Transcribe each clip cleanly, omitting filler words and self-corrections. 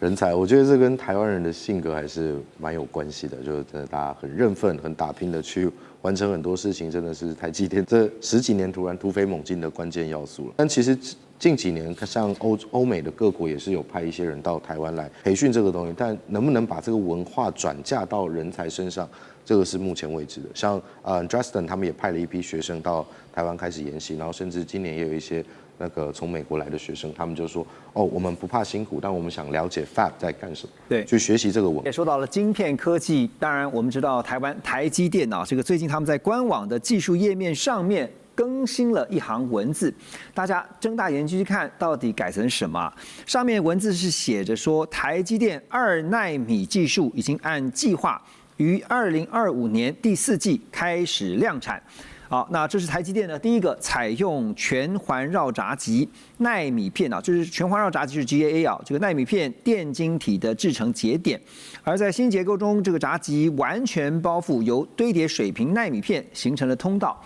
人才，我觉得这跟台湾人的性格还是蛮有关系的，就是真的大家很认份、很打拼的去完成很多事情，真的是台积电这10几年突然突飞猛进的关键要素了。但其实近几年像欧美的各国也是有派一些人到台湾来培训这个东西，但能不能把这个文化转嫁到人才身上，这个是目前未知的。像Justin 他们也派了一批学生到台湾开始研习，然后甚至今年也有一些那个从美国来的学生，他们就说哦，我们不怕辛苦，但我们想了解 Fab 在干什么，对，去学习这个文化。也说到了晶片科技，当然我们知道台积电啊，这个最近他们在官网的技术页面上面更新了一行文字，大家睁大眼睛去看，到底改成什么？上面文字是写着说，台积电2奈米技术已经按计划于2025年第4季开始量产。好，那这是台积电的第一个采用全环绕闸极奈米片啊，就是全环绕闸极是 GAA 啊，这个奈米片电晶体的制成节点。而在新结构中，这个闸极完全包覆由堆叠水平奈米片形成的通道，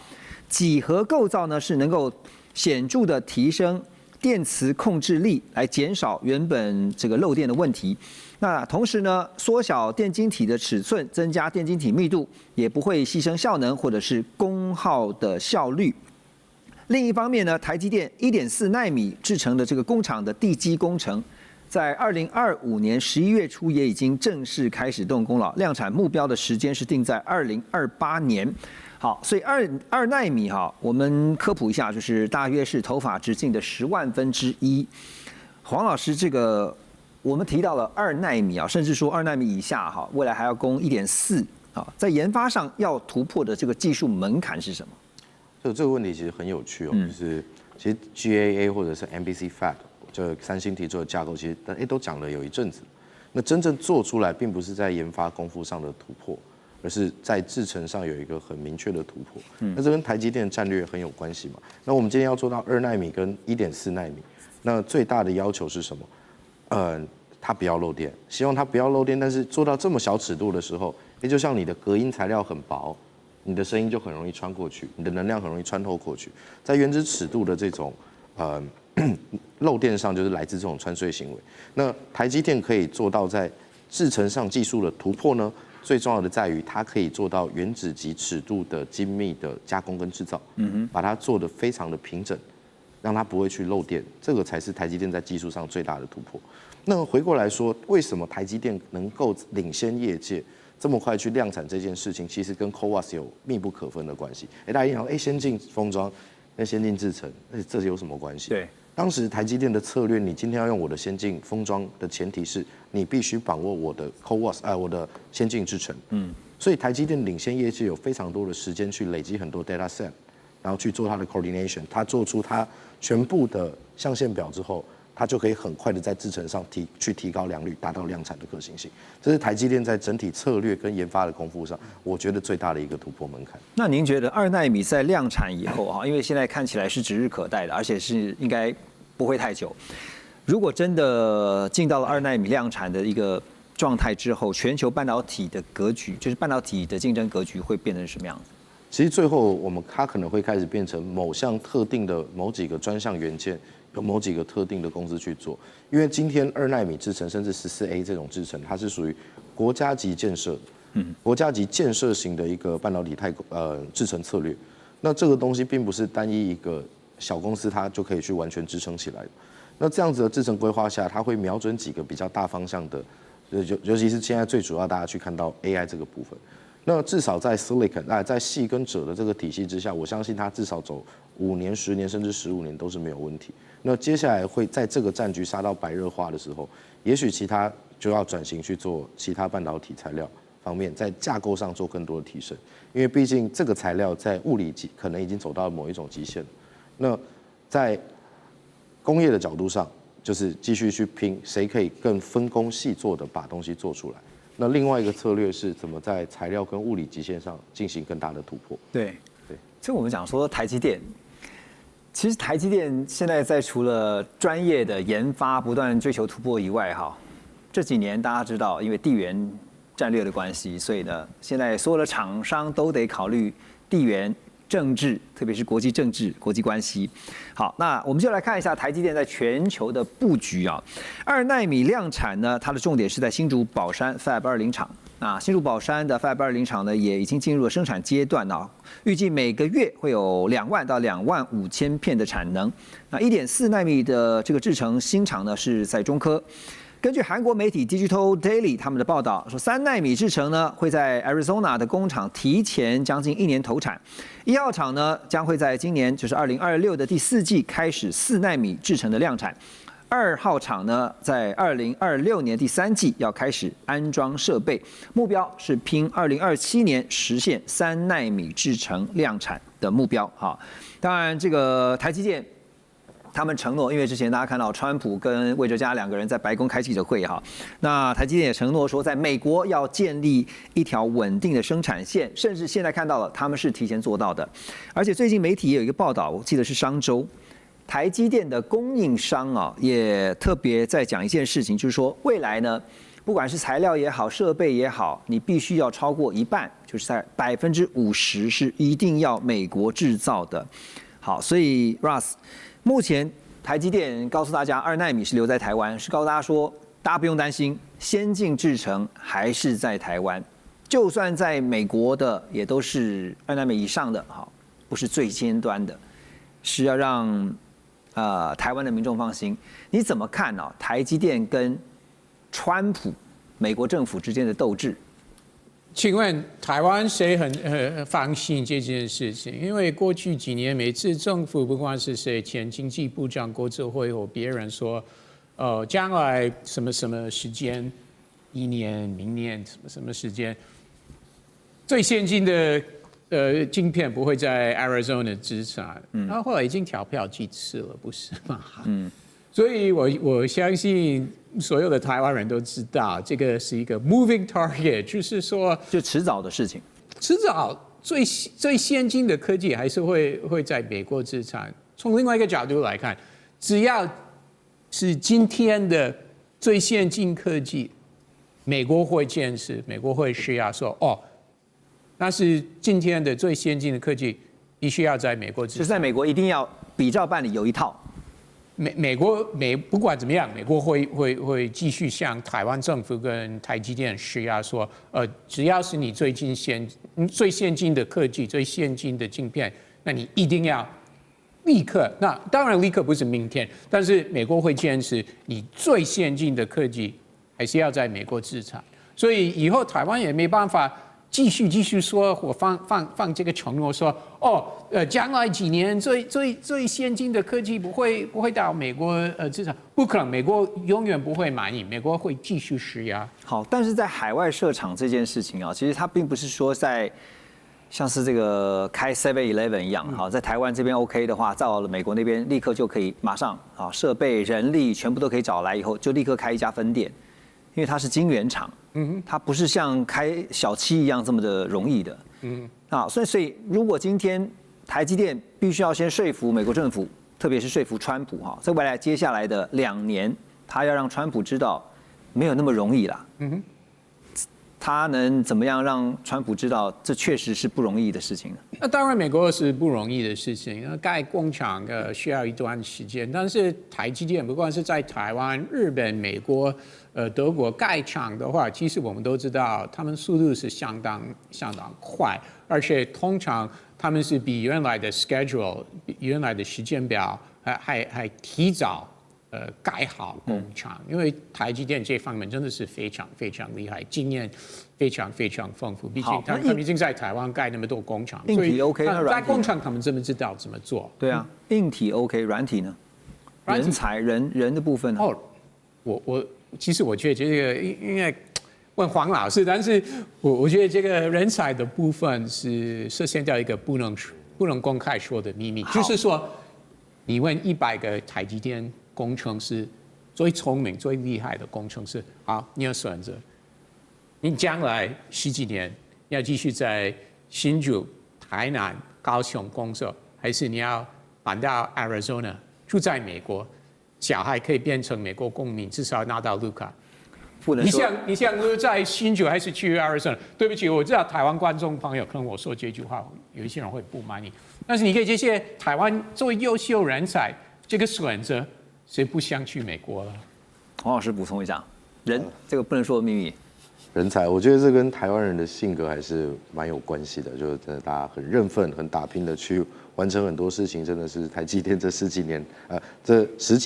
几何构造呢是能够显著的提升电磁控制力，来减少原本这个漏电的问题。那同时呢，缩小电晶体的尺寸，增加电晶体密度，也不会牺牲效能或者是功耗的效率。另一方面呢，台积电1.4奈米制成的这个工厂的地基工程，在2025年11月初也已经正式开始动工了，量产目标的时间是定在2028年。好，所以二奈米哈，我们科普一下，就是大约是头发直径的10万分之一。黄老师，这个我们提到了2奈米啊，甚至说2奈米以下哈，未来还要攻1.4啊，在研发上要突破的这个技术门槛是什么？就这个问题其实很有趣哦，就是其实 GAA 或者是 MBC Fab， 就三星提出的架构，其实都讲了有一阵子。那真正做出来，并不是在研发功夫上的突破，而是在制程上有一个很明确的突破。那这跟台积电的战略很有关系嘛。那我们今天要做到2奈米跟1.4奈米，那最大的要求是什么？它不要漏电，希望它不要漏电，但是做到这么小尺度的时候，也就像你的隔音材料很薄，你的声音就很容易穿过去，你的能量很容易穿透过去。在原子尺度的这种漏电上，就是来自这种穿隧行为。那台积电可以做到在制程上技术的突破呢？最重要的在于它可以做到原子级尺度的精密的加工跟制造，把它做得非常的平整，让它不会去漏电，这个才是台积电在技术上最大的突破。那回过来说，为什么台积电能够领先业界这么快去量产这件事情，其实跟 CoWoS 有密不可分的关系。大家一想，先进封装，跟先进制程，这有什么关系？对，当时台积电的策略，你今天要用我的先进封装的前提是，你必须把握我的 CoWoS，我的先进制程。所以台积电领先业界有非常多的时间去累积很多 data set， 然后去做它的 coordination， 它做出它全部的象限表之后，它就可以很快的在制程上去提高良率，达到量产的可行性。这是台积电在整体策略跟研发的功夫上，我觉得最大的一个突破门槛。那您觉得2奈米在量产以后哈，因为现在看起来是指日可待的，而且是应该不会太久。如果真的进到了2奈米量产的一个状态之后，全球半导体的格局，就是半导体的竞争格局会变成什么样子？其实最后它可能会开始变成某项特定的某几个专项元件，有某几个特定的公司去做。因为今天2奈米制程甚至14A 这种制程，它是属于国家级建设，国家级建设型的一个半导体制程策略。那这个东西并不是单一一个小公司它就可以去完全支撑起来的。那这样子的制程规划下，它会瞄准几个比较大方向的，尤其是现在最主要大家去看到 AI 这个部分。那至少在 Silicon 在矽跟锗的这个体系之下，我相信它至少走5年、10年甚至15年都是没有问题。那接下来会在这个战局杀到白热化的时候，也许其他就要转型去做其他半导体材料方面，在架构上做更多的提升，因为毕竟这个材料在物理可能已经走到某一种极限了。那在工业的角度上，就是继续去拼谁可以更分工细作的把东西做出来。那另外一个策略是怎么在材料跟物理极限上进行更大的突破？对，这我们讲说台积电，其实台积电现在在除了专业的研发不断追求突破以外，哈，这几年大家知道，因为地缘战略的关系，所以呢，现在所有的厂商都得考虑地缘政治，特别是国际政治、国际关系。好，那我们就来看一下台积电在全球的布局啊。2奈米量产呢，它的重点是在新竹宝山 Fab 20厂。那新竹宝山的 Fab 20厂呢，也已经进入了生产阶段啊，预计每个月会有2万到2万5千片的产能。那1.4奈米的这个制程新厂呢是在中科。根据韩国媒体 Digital Daily 他们的报道说，3奈米制程呢会在 Arizona 的工厂提前将近1年投产，1号厂呢将会在今年就是2026的第4季开始4奈米制程的量产，2号厂呢在2026年第3季要开始安装设备，目标是拼2027年实现3奈米制程量产的目标。好，当然这个台积电。他们承诺，因为之前大家看到川普跟魏哲嘉2个人在白宫开记者会哈，那台积电也承诺说，在美国要建立一条稳定的生产线，甚至现在看到了他们是提前做到的。而且最近媒体也有一个报道，我记得是商周，台积电的供应商啊也特别在讲一件事情，就是说未来呢，不管是材料也好，设备也好，你必须要超过一半，就是在50%是一定要美国制造的。好，所以 Russ。目前台积电告诉大家，2奈米是留在台湾，是告诉大家说，大家不用担心，先进制程还是在台湾，就算在美国的也都是2奈米以上的，好，不是最尖端的，是要让台湾的民众放心。你怎么看呢？台积电跟川普美国政府之间的斗智？请问台湾谁很放心这件事情？因为过去几年，每次政府不管是谁，前经济部长郭哲辉或别人说，将来什么什么时间，1年、明年什么时间，最先进的晶片不会在 Arizona 制产，然后后来已经调票几次了，不是吗？所以我相信所有的台湾人都知道，这个是一个 moving target， 就是说，就迟早的事情。迟早最先进的科技还是会在美国制产。从另外一个角度来看，只要是今天的最先进科技，美国会坚持，美国会需要说，那是今天的最先进的科技，必须要在美国制产。就是在美国一定要比照办理有一套。美国不管怎么样，美国会继续向台湾政府跟台积电施压说，只要是你最先进的科技、最先进的晶片，那你一定要立刻。那当然立刻不是明天，但是美国会坚持你最先进的科技还是要在美国制产。所以以后台湾也没办法继续说，我放这个承诺说，将来几年最先进的科技不会到美国制产，不可能，美国永远不会满意，美国会继续施压。好，但是在海外设厂这件事情啊，其实它并不是说在像是这个开 7-Eleven 一样，好，在台湾这边 OK 的话，到了美国那边立刻就可以马上啊，设备、人力全部都可以找来以后，就立刻开一家分店，因为它是晶圆厂。它不是像开小七一样这么的容易的。所以如果今天台积电必须要先说服美国政府，特别是说服川普哈，在未来接下来的2年，他要让川普知道没有那么容易啦。他能怎么样让川普知道这确实是不容易的事情呢？那当然，美国是不容易的事情，盖工厂需要一段时间。但是台积电不管是在台湾、日本、美国、德国盖厂的话，其实我们都知道，他们速度是相当快，而且通常他们是比原来的 schedule、原来的时间表还提早。盖好工厂，因为台积电这方面真的是非常厉害，经验非常丰富。毕竟他们已经在台湾盖那么多工厂，硬体 OK， 那软体盖工厂他们真的知道怎么做。对啊，硬体 OK， 软体呢？人才人的部分呢？其实我觉得这个应该问黄老师，但是我觉得这个人才的部分是涉嫌到一个不能公开说的秘密，就是说你问100个台积电工程师最聪明、最厉害的工程师，好，你要选择，你将来10几年要继续在新竹、台南、高雄工作，还是你要搬到 Arizona 住在美国，小孩可以变成美国公民，至少拿到绿卡？不能说。你想在新竹还是去Arizona？对不起，我知道台湾观众朋友可能我说这句话，有一些人会不满意。但是你可以这些台湾作为优秀人才，这个选择谁不想去美国了？黄老师补充一下，这个不能说的秘密。人才，我觉得这跟台湾人的性格还是蛮有关系的，就是真的大家很认份、很打拼的去完成很多事情，真的是台积电这十几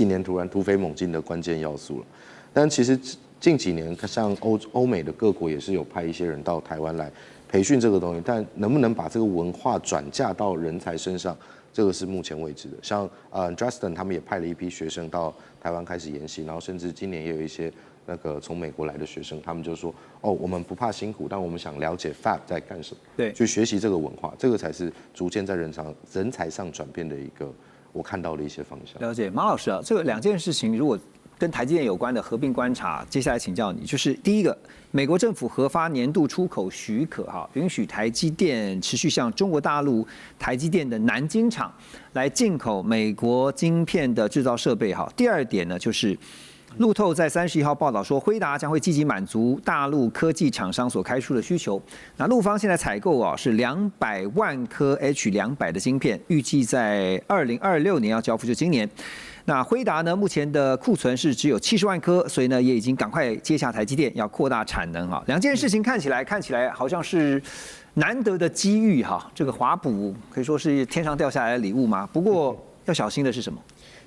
年突然突飞猛进的关键要素了。但其实近几年，像欧美的各国也是有派一些人到台湾来培训这个东西，但能不能把这个文化转嫁到人才身上，这个是目前未知的。像Justin 他们也派了一批学生到台湾开始研习，然后甚至今年也有一些那个从美国来的学生，他们就说我们不怕辛苦，但我们想了解 Fab 在干什么，对，去学习这个文化，这个才是逐渐在人才上转变的一个我看到的一些方向。了解，马老师啊，这个两件事情如果跟台积电有关的合并观察，接下来请教你，就是第一个，美国政府核发年度出口许可允许台积电持续向中国大陆台积电的南京厂来进口美国晶片的制造设备第二点呢，就是路透在31号报道说，辉达将会积极满足大陆科技厂商所开出的需求。那陆方现在采购是200万颗 H200的晶片，预计在2026年要交付，就今年。那辉达呢，目前的库存是只有70万颗，所以呢也已经赶快接下台积电，要扩大产能两件事情看起来好像是难得的机遇这个华补可以说是天上掉下来的礼物嘛。不过要小心的是什么？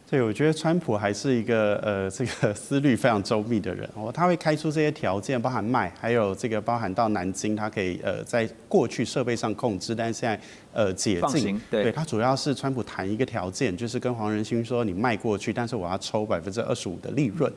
对，我觉得川普还是一个这个思虑非常周密的人他会开出这些条件，包含卖，还有这个包含到南京，他可以在过去设备上控制，但是现在解禁。对，他主要是川普谈一个条件，就是跟黄仁勋说你卖过去，但是我要抽25%的利润。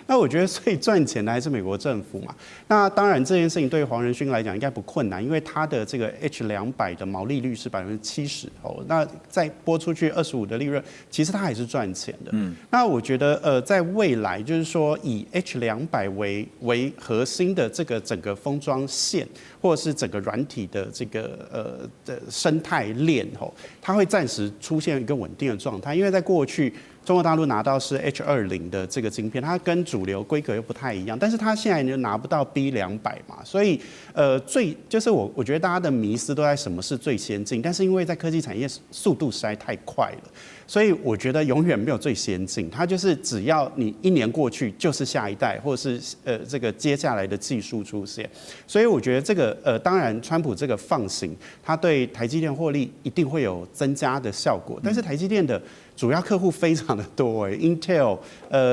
那我觉得最赚钱的还是美国政府嘛。那当然这件事情对黄仁勋来讲应该不困难，因为他的这个 H200的毛利率是70%那再拨出去25%的利润，其实他还是赚钱的。那我觉得在未来就是说以 H200为核心的这个整个封装线，或者是整个软体的这个的生态链它会暂时出现一个稳定的状态，因为在过去中国大陆拿到是 H20的这个晶片，它跟主流规格又不太一样，但是它现在就拿不到 B200嘛，所以就是我觉得大家的迷思都在什么是最先进，但是因为在科技产业速度实在太快了，所以我觉得永远没有最先进，它就是只要你1年过去就是下一代，或者是这个接下来的技术出现，所以我觉得这个当然川普这个放行，它对台积电获利一定会有增加的效果，但是台积电的主要客户非常的多，Intel、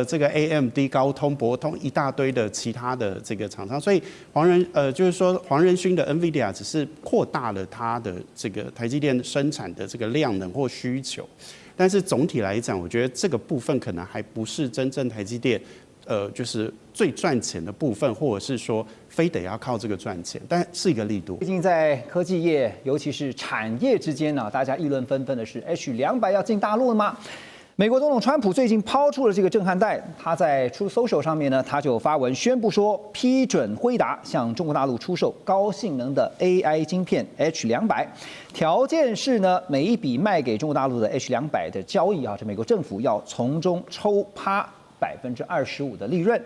这个 AMD、高通、博通一大堆的其他的这个厂商，所以就是说黄仁勋的 NVIDIA 只是扩大了它的这个台积电生产的这个量能或需求，但是总体来讲，我觉得这个部分可能还不是真正台积电就是最赚钱的部分，或者是说非得要靠这个赚钱，但是一个利多。最近在科技业，尤其是产业之间大家议论纷纷的是 H200要进大陆了吗？美国总统川普最近抛出了这个震撼弹，他在 Truth Social 上面呢，他就发文宣布说，批准辉达向中国大陆出售高性能的 AI 晶片 H200，条件是呢，每一笔卖给中国大陆的 H200的交易这美国政府要从中抽25%的利润。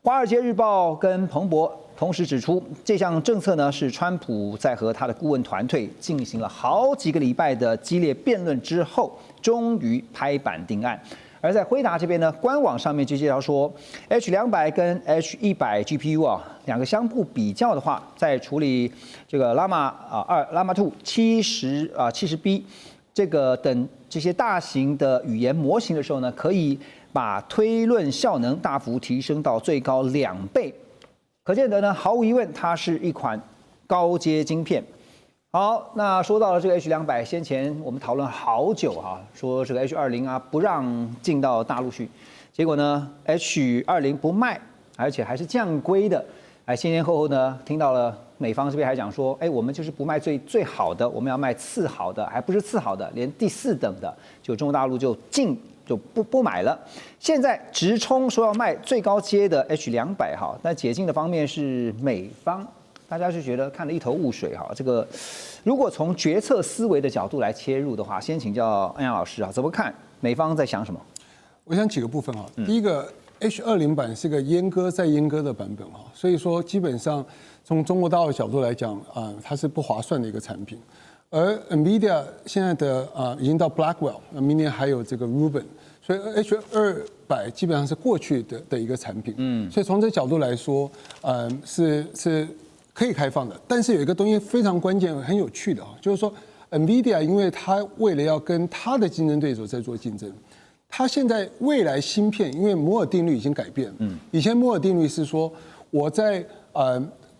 华尔街日报跟彭博同时指出，这项政策呢是川普在和他的顾问团队进行了好几个礼拜的激烈辩论之后，终于拍板定案。而在辉达这边呢，官网上面就介绍说 ，H200跟 H100 GPU 两个相互比较的话，在处理这个 Llama 2 70B 这个等这些大型的语言模型的时候呢，可以把推论效能大幅提升到最高2倍，可见得呢，毫无疑问，它是一款高阶晶片。好，那说到了这个 H200，先前我们讨论好久说这个 H20不让进到大陆去，结果呢 H20不卖，而且还是降规的。前后呢，听到了美方这边还讲说，我们就是不卖最好的，我们要卖次好的，还不是次好的，连第4等的，就中国大陆就不买了。现在直冲说要卖最高阶的 H200那解禁的方面是美方，大家是觉得看得一头雾水这个如果从决策思维的角度来切入的话，先请教安阳老师怎么看美方在想什么？我想几个部分第一个 H20版是个阉割再阉割的版本哈，所以说基本上从中国大陆的角度来讲它是不划算的一个产品。而 NVIDIA 现在的已经到 Blackwell， 明年还有这个 Rubin， 所以 H200基本上是过去的一个产品。所以从这角度来说，是可以开放的。但是有一个东西非常关键、很有趣的就是说 NVIDIA 因为它为了要跟它的竞争对手在做竞争，它现在未来芯片因为摩尔定律已经改变，以前摩尔定律是说我在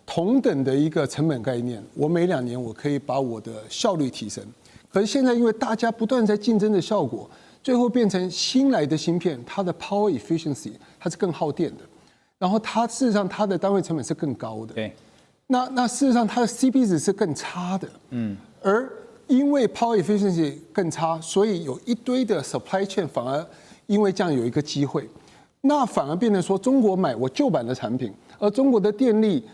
同等的一个成本概念，我每2年我可以把我的效率提升。可是现在因为大家不断在竞争的效果，最后变成新来的芯片，它的 power efficiency 它是更耗电的，然后它事实上它的单位成本是更高的。对，那事实上它的 CP 值是更差的。而因为 power efficiency 更差，所以有一堆的 supply chain 反而因为这样有一个机会，那反而变成说中国买我旧版的产品，而中国的电力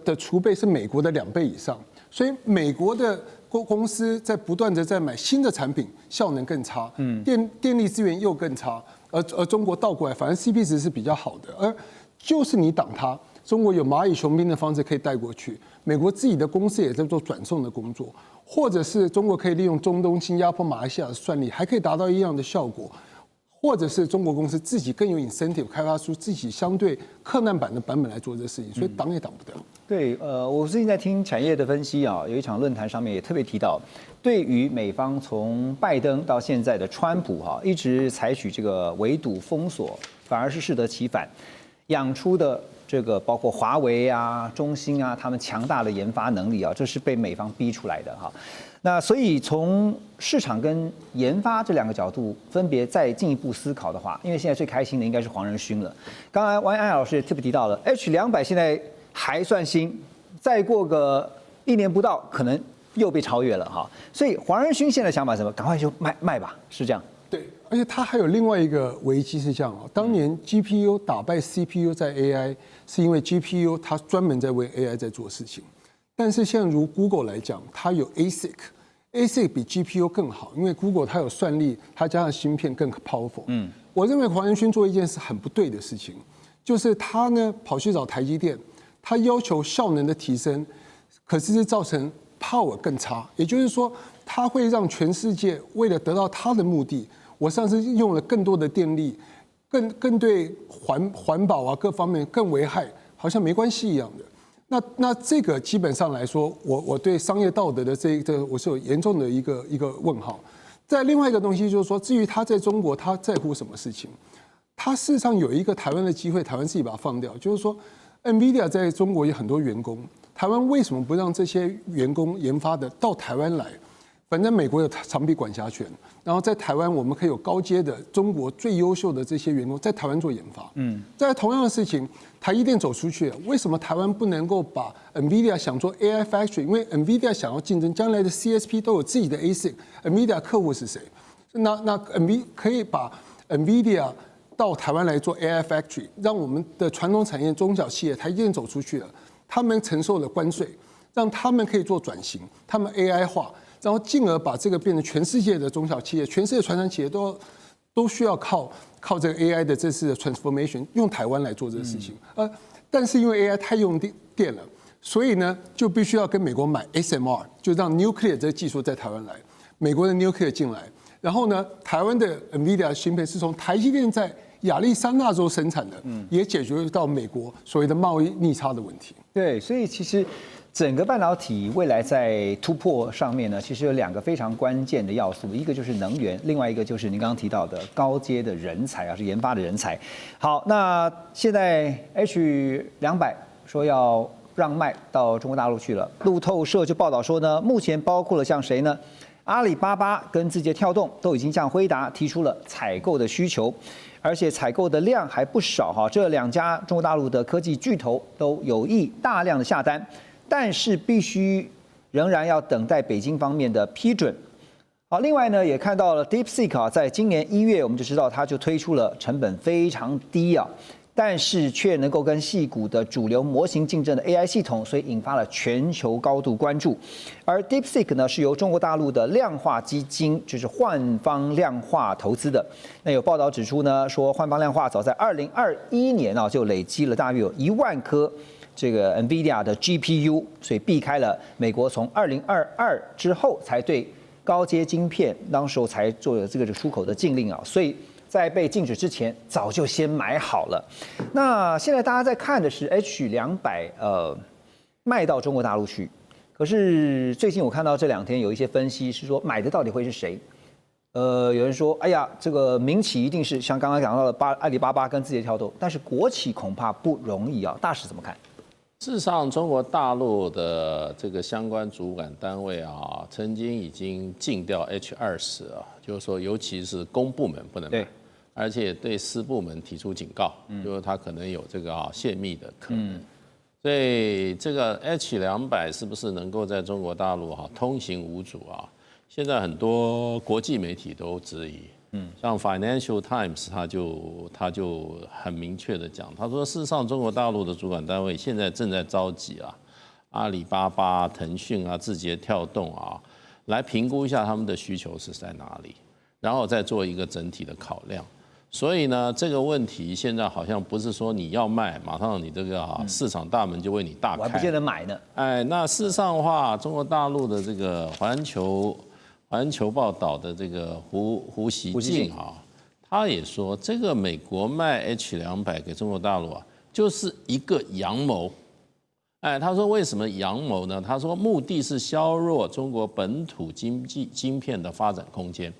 的储备是美国的2倍以上，所以美国的公司在不断的在买新的产品，效能更差，电力资源又更差，而中国倒过来，反而 CP 值是比较好的，而就是你挡它，中国有蚂蚁雄兵的方式可以带过去，美国自己的公司也在做转送的工作，或者是中国可以利用中东、新加坡、马来西亚的算力，还可以达到一样的效果。或者是中国公司自己更有 incentive 开发出自己相对克难版的版本来做这事情，所以挡也挡不掉。对，我最近在听产业的分析有一场论坛上面也特别提到，对于美方从拜登到现在的川普一直采取这个围堵封锁，反而是适得其反，养出的这个包括华为啊、中兴啊，他们强大的研发能力这是被美方逼出来的那所以从市场跟研发这2个角度分别再进一步思考的话，因为现在最开心的应该是黄仁勋了。刚才王安老师也特别提到了 H200现在还算新，再过个1年不到，可能又被超越了所以黄仁勋现在想法是什么？赶快就卖吧，是这样。对，而且他还有另外一个危机是这样当年 GPU 打败 CPU 在 AI， 是因为 GPU 它专门在为 AI 在做事情。但是现在如 Google 来讲，它有 ASIC 比 GPU 更好，因为 Google 它有算力，它加上芯片更 powerful。我认为黄仁勋做一件事很不对的事情，就是他呢跑去找台积电，他要求效能的提升，可是造成 power 更差，也就是说，他会让全世界为了得到他的目的，我上次用了更多的电力，更对环保啊各方面更危害，好像没关系一样的。那这个基本上来说，我对商业道德的这我是有严重的一个问号。再另外一个东西就是说，至于他在中国他在乎什么事情，他事实上有一个台湾的机会，台湾自己把它放掉，就是说 NVIDIA 在中国有很多员工，台湾为什么不让这些员工研发的到台湾来？反正美国有长臂管辖权，然后在台湾我们可以有高阶的中国最优秀的这些员工在台湾做研发。在同样的事情，台积电走出去了，为什么台湾不能够把 NVIDIA 想做 AI Factory？ 因为 NVIDIA 想要竞争，将来的 CSP 都有自己的 ASIC，NVIDIA 客户是谁？那可以把 NVIDIA 到台湾来做 AI Factory， 让我们的传统产业中小企业，台积电走出去了，他们承受了关税，让他们可以做转型，他们 AI 化。然后进而把这个变成全世界的中小企业，全世界传统企业都需要靠这个 AI 的这次的 transformation 用台湾来做这个事情。但是因为 AI 太用电了，所以呢就必须要跟美国买 SMR， 就让 nuclear 这个技术在台湾来，美国的 nuclear 进来，然后呢台湾的 NVIDIA 芯片是从台积电在亚利桑那州生产的，也解决到美国所谓的贸易逆差的问题。对，所以其实整个半导体未来在突破上面呢，其实有2个非常关键的要素，一个就是能源，另外一个就是您刚刚提到的高阶的人才是研发的人才。好，那现在 H200说要让卖到中国大陆去了，路透社就报道说呢，目前包括了像谁呢？阿里巴巴跟字节跳动都已经向辉达提出了采购的需求，而且采购的量还不少这2家中国大陆的科技巨头都有意大量的下单。但是必须仍然要等待北京方面的批准。好，另外呢，也看到了 DeepSeek在今年1月，我们就知道它就推出了成本非常低但是却能够跟矽谷的主流模型竞争的 AI 系统，所以引发了全球高度关注。而 DeepSeek 呢，是由中国大陆的量化基金，就是幻方量化投资的。那有报道指出呢，说幻方量化早在2021年啊，就累积了大约有1万颗这个 NVIDIA 的 GPU， 所以避开了美国从2022之后才对高阶晶片，当时候才做了这个出口的禁令啊，所以在被禁止之前，早就先买好了。那现在大家在看的是 H200，卖到中国大陆去。可是最近我看到这2天有一些分析是说，买的到底会是谁？有人说，哎呀，这个民企一定是像刚刚讲到的阿里巴巴跟字节跳动，但是国企恐怕不容易啊。大使怎么看？事实上，中国大陆的这个相关主管单位啊，曾经已经禁掉 H20啊，就是说，尤其是公部门不能买，而且对私部门提出警告，就是它可能有这个泄密的可能。所以这个 H200是不是能够在中国大陆通行无阻啊？现在很多国际媒体都质疑。像 Financial Times 他就很明确的讲，他说事实上中国大陆的主管单位现在正在召集阿里巴巴、腾讯啊、字节跳动啊，来评估一下他们的需求是在哪里，然后再做一个整体的考量。所以呢，这个问题现在好像不是说你要卖，马上你这个市场大门就为你大开，我还不见得买呢。哎，那事实上的话，中国大陆的这个环球报道的这个胡锡进他也说，这个美国卖 H200给中国大陆就是一个阳谋。哎，他说为什么阳谋呢？他说目的是削弱中国本土晶片的发展空间。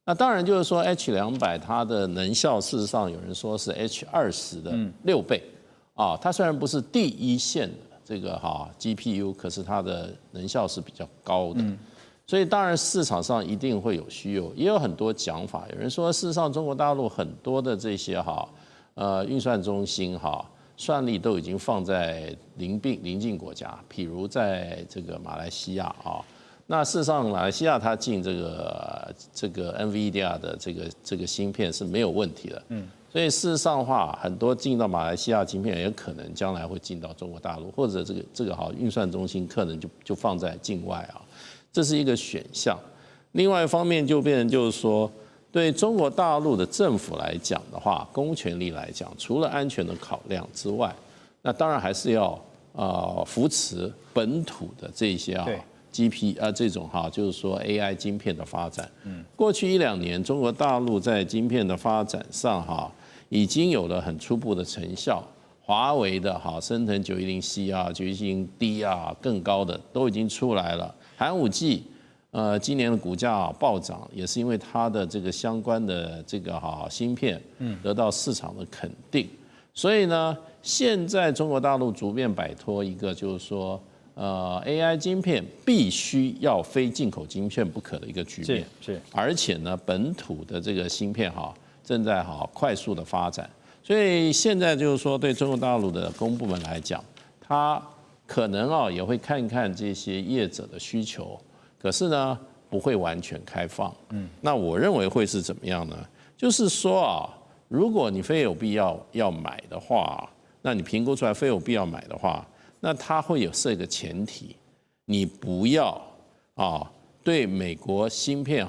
那当然就是说 H200它的能效，事实上有人说是 H20的6倍它虽然不是第一线的这个GPU， 可是它的能效是比较高的。所以当然市场上一定会有需求，也有很多讲法。有人说，事实上中国大陆很多的这些运算中心算力都已经放在邻近国家，譬如在这个马来西亚那事实上马来西亚它进这个 NVIDIA 的这个芯片是没有问题的。所以事实上的话，很多进到马来西亚晶片也可能将来会进到中国大陆，或者这个运算中心可能就放在境外这是一个选项。另外一方面就变成就是说，对中国大陆的政府来讲的话，公权力来讲，除了安全的考量之外，那当然还是要扶持本土的这些这种就是说 AI 晶片的发展。过去1-2年，中国大陆在晶片的发展上已经有了很初步的成效。华为的升腾910C 910D 更高的都已经出来了。寒武纪今年的股价暴涨，也是因为它的这个相关的这个芯片得到市场的肯定。所以呢，现在中国大陆逐渐摆脱一个就是说AI 晶片必须要非进口晶片不可的一个局面。是，而且呢，本土的这个芯片正在快速的发展。所以现在就是说，对中国大陆的公部门来讲，它可能也会看看这些业者的需求，可是呢不会完全开放。那我认为会是怎么样呢？就是说如果你非有必要买的话，那你评估出来非有必要买的话，那它会有设一个前提，你不要对美国芯片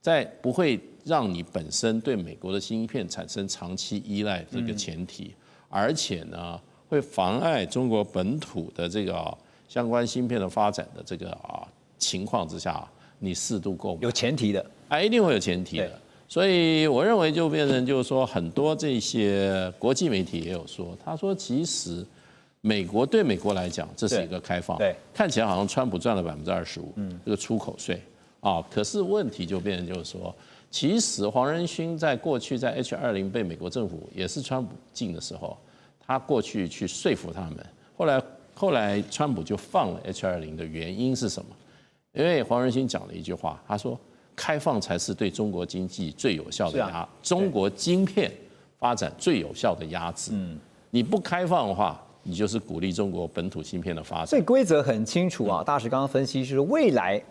在不会让你本身对美国的芯片产生长期依赖这个前提，而且呢会妨碍中国本土的这个相关芯片的发展的这个情况之下，你适度购买有前提的，一定会有前提的。所以我认为就变成就是说，很多这些国际媒体也有说，他说其实对美国来讲这是一个开放，看起来好像川普赚了25%，这个出口税可是问题就变成就是说，其实黄仁勋在过去在 H20被美国政府也是川普禁的时候，他过去去说服他们，后来川普就放了 H20的原因是什么？因为黄仁勋讲了一句话，他说开放才是对中国经济最有效的中国晶片发展最有效的压制。你不开放的话，你就是鼓励中国本土芯片的发展。所以规则很清楚大使刚刚分析是未来，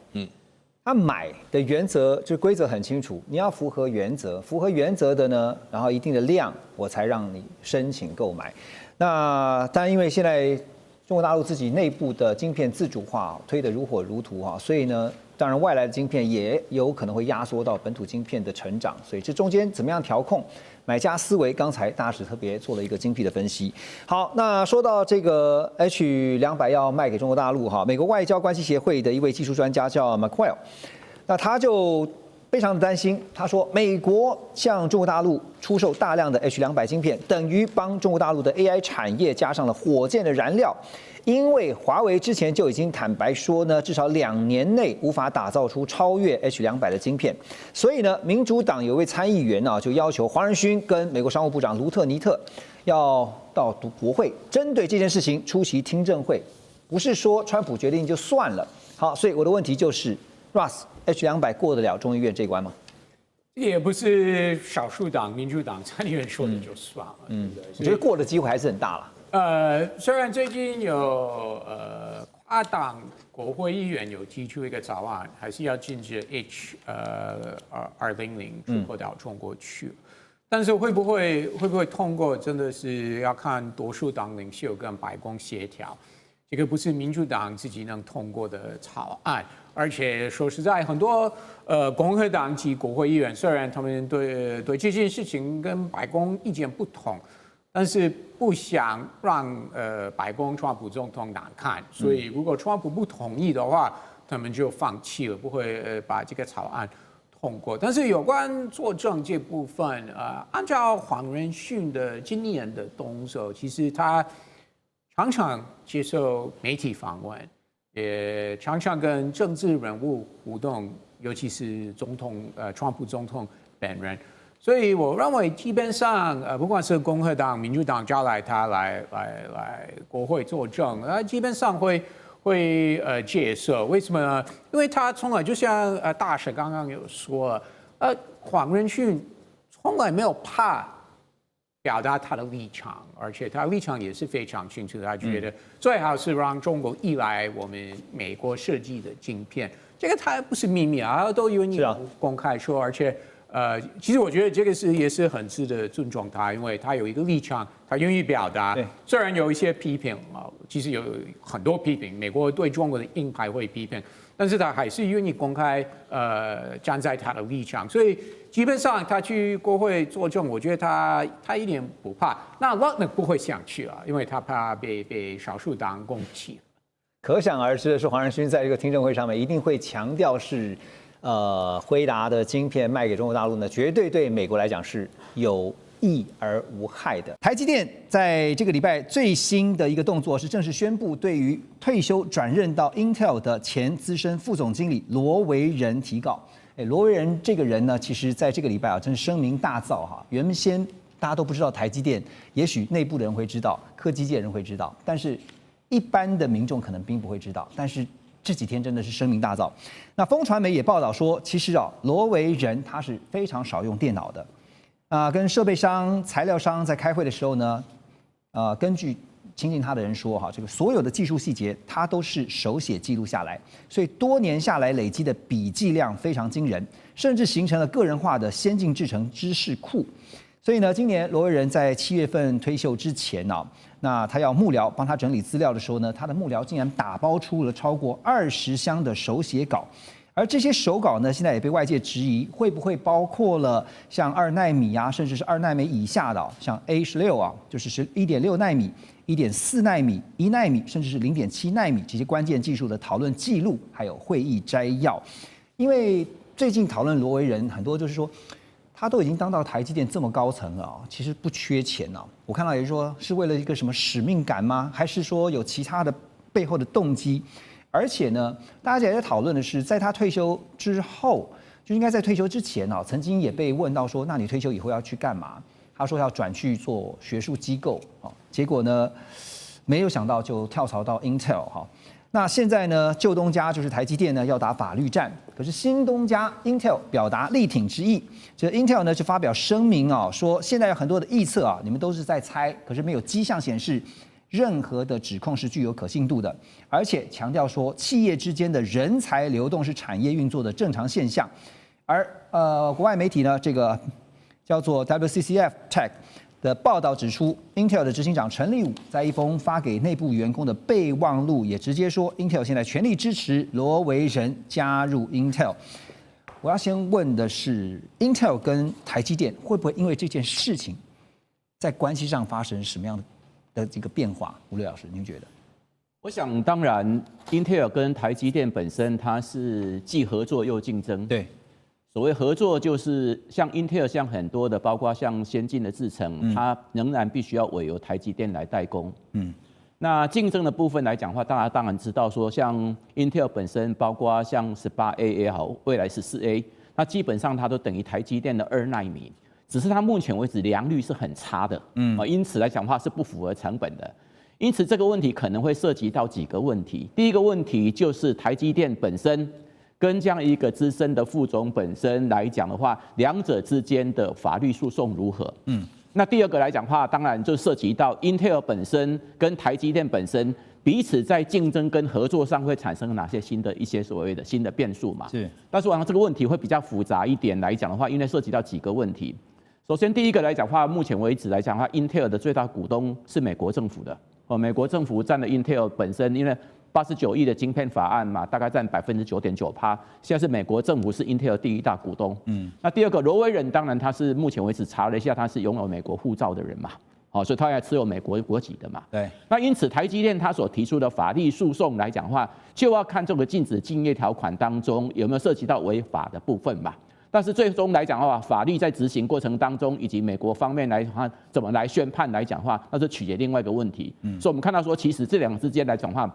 它买的原则就规则很清楚，你要符合原则，符合原则的呢，然后一定的量，我才让你申请购买。那当然，因为现在中国大陆自己内部的晶片自主化推得如火如荼哈，所以呢，当然外来的晶片也有可能会压缩到本土晶片的成长，所以这中间怎么样调控？买家思维，刚才大使特别做了一个精辟的分析。好，那说到这个 H200要卖给中国大陆哈，美国外交关系协会的一位技术专家叫 McQuail， 那他就非常的担心，他说美国向中国大陆出售大量的 H200晶片，等于帮中国大陆的 AI 产业加上了火箭的燃料。因为华为之前就已经坦白说呢，至少2年内无法打造出超越 H200的晶片，所以呢，民主党有位参议员就要求黄仁勋跟美国商务部长卢特尼特要到国会，针对这件事情出席听证会，不是说川普决定就算了。好，所以我的问题就是，Russ H200过得了众议院这一关吗？也不是少数党、民主党参议员说的就算了，对不对？我觉得过的机会还是很大了。虽然最近有跨党国会议员有提出一个草案，还是要禁止 200出口到中国去，但是会不会通过，真的是要看多数党领袖跟白宫协调。这个不是民主党自己能通过的草案，而且说实在，很多共和党及国会议员，虽然他们对这件事情跟白宫意见不同。但是不想让白宫川普总统难看，所以如果川普不同意的话，他们就放弃了，不会把这个草案通过。但是有关作证这部分，按照黄仁勋的今年的动作，其实他常常接受媒体访问，也常常跟政治人物互动，尤其是川普总统本人。所以我认为，基本上，不管是共和党、民主党招来他来国会作证，基本上会接受。为什么呢？因为他从来就像大使刚刚有说，黄仁勋从来没有怕表达他的立场，而且他的立场也是非常清楚。他觉得最好是让中国依赖我们美国设计的晶片，这个他不是秘密啊，都有你公开说，而且。其实我觉得这个也是很值得尊重他，因为他有一个立场，他愿意表达。虽然有一些批评其实有很多批评，美国对中国的鹰派会批评，但是他还是愿意公开站在他的立场，所以基本上他去国会作证，我觉得他一点不怕。那 Lutnick 不会想去了，因为他怕被少数党攻击。可想而知的是，黄仁勋在这个听证会上面一定会强调是。辉达的晶片卖给中国大陆呢，绝对对美国来讲是有益而无害的。台积电在这个礼拜最新的一个动作是正式宣布，对于退休转任到 Intel 的前资深副总经理罗维仁提告。罗维仁这个人呢，其实在这个礼拜真是声名大噪哈。原先大家都不知道台积电，也许内部的人会知道，科技界人会知道，但是一般的民众可能并不会知道。但是这几天真的是声名大噪。那风传媒也报道说，其实罗维仁他是非常少用电脑的，跟设备商、材料商在开会的时候呢，根据亲近他的人说，这个所有的技术细节他都是手写记录下来，所以多年下来累积的笔记量非常惊人，甚至形成了个人化的先进制程知识库。所以呢，今年罗维仁在7月份退休之前那他要幕僚帮他整理资料的时候呢，他的幕僚竟然打包出了超过20箱的手写稿，而这些手稿呢，现在也被外界质疑会不会包括了像2奈米甚至是2奈米以下的，像 A16就是1.6奈米、1.4奈米、1奈米，甚至是0.7奈米这些关键技术的讨论记录，还有会议摘要。因为最近讨论罗维仁，很多就是说。他都已经当到台积电这么高层了其实不缺钱我看到也说是为了一个什么使命感吗？还是说有其他的背后的动机？而且呢，大家也在讨论的是，在他退休之后，就应该在退休之前曾经也被问到说，那你退休以后要去干嘛？他说要转去做学术机构结果呢，没有想到就跳槽到 Intel 那现在呢，旧东家就是台积电呢要打法律战，可是新东家 Intel 表达力挺之意。这 Intel 呢就发表声明说现在有很多的臆测你们都是在猜，可是没有迹象显示任何的指控是具有可信度的，而且强调说，企业之间的人才流动是产业运作的正常现象。而国外媒体呢，这个叫做 WCCF Tech 的报道指出 ，Intel 的执行长陈立武在一封发给内部员工的备忘录也直接说 ，Intel 现在全力支持罗维仁加入 Intel。我要先问的是 ，Intel 跟台积电会不会因为这件事情，在关系上发生什么样的这个变化？吴磊老师，您觉得？我想，当然 ，Intel 跟台积电本身它是既合作又竞争。对，所谓合作就是像 Intel 像很多的，包括像先进的制程，它仍然必须要委由台积电来代工。那竞争的部分来讲的话，大家当然知道说，像 Intel 本身，包括像18A 也好，未来14A， 它基本上它都等于台积电的2奈米，只是它目前为止良率是很差的，因此来讲的话是不符合成本的。因此这个问题可能会涉及到几个问题。第一个问题就是台积电本身跟这样一个资深的副总本身来讲的话，两者之间的法律诉讼如何？那第二个来讲的话，当然就涉及到 Intel 本身跟台积电本身彼此在竞争跟合作上会产生哪些新的一些所谓的新的变数嘛？是。但是我想这个问题会比较复杂一点来讲的话，因为涉及到几个问题。首先第一个来讲的话，目前为止来讲的话 ，Intel 的最大股东是美国政府的。美国政府占了 Intel 本身，因为89亿的晶片法案嘛，大概占9.9%。现在是美国政府是 Intel 第一大股东。那第二个罗威仁，当然他是目前为止查了一下，他是拥有美国护照的人嘛，所以他也持有美国国籍的嘛。对。那因此台积电他所提出的法律诉讼来讲的话，就要看这个禁止竞业条款当中有没有涉及到违法的部分嘛。但是最终来讲的话，法律在执行过程当中，以及美国方面来讲怎么来宣判来讲的话，那是取决另外一个问题。所以我们看到说，其实这两个之间来讲的话，